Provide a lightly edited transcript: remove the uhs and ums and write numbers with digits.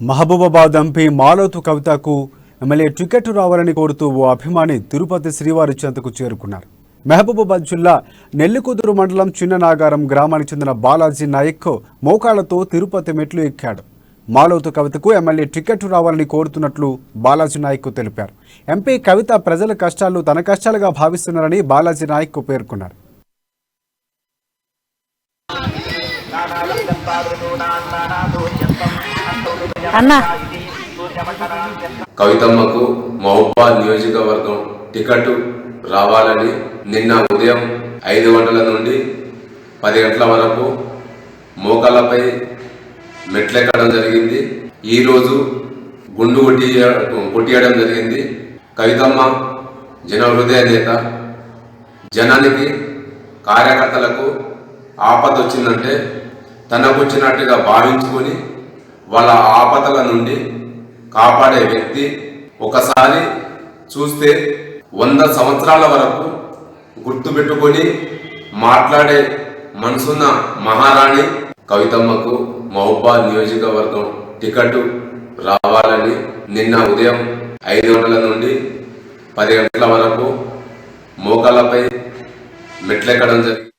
Mahabubabad MP Malothu కవితకు MLA ticket రావాలని కోరుతూ ఓ అభిమాని తిరుపతి శ్రీవారి చెంతకు చేరుకున్నారు. మహబూబాబాద్ జిల్లా నెల్లికుదురు మండలం చిన్ననాగారం గ్రామానికి చెందిన బాలాజీ నాయక్ మోకాళ్లతో తిరుపతి మెట్లు ఎక్కాడు. మాలోతు కవితకు ఎమ్మెల్యే టికెట్ రావాలని కోరుతున్నట్లు బాలాజీ నాయక్ తెలిపారు. ఎంపీ కవిత ప్రజల కష్టాలు తన కష్టాలుగా భావిస్తున్నారని బాలాజీ నాయక్ పేర్కొన్నారు. కవితమ్మకు మహబూబాబాద్ నియోజకవర్గం టికెట్ రావాలని నిన్న ఉదయం 5 గంటల నుండి 10 గంటల వరకు మోకాళ్ళపై మెట్లెక్కడం జరిగింది. ఈరోజు గుండు కొట్టియడం జరిగింది. కవితమ్మ జన హృదయ నేత. జనానికి కార్యకర్తలకు ఆపద వచ్చిందంటే తనకు వచ్చినట్టుగా భావించుకొని వాళ్ళ ఆపదల నుండి కాపాడే వ్యక్తి. ఒకసారి చూస్తే 100 సంవత్సరాల వరకు గుర్తుపెట్టుకొని మాట్లాడే మనసున్న మహారాణి కవితమ్మకు మహబూబాబాద్ నియోజకవర్గం టికెట్ రావాలని నిన్న ఉదయం 5 గంటల నుండి 10 గంటల వరకు మోకాళ్ళపై మెట్లెక్కడం జరిగింది.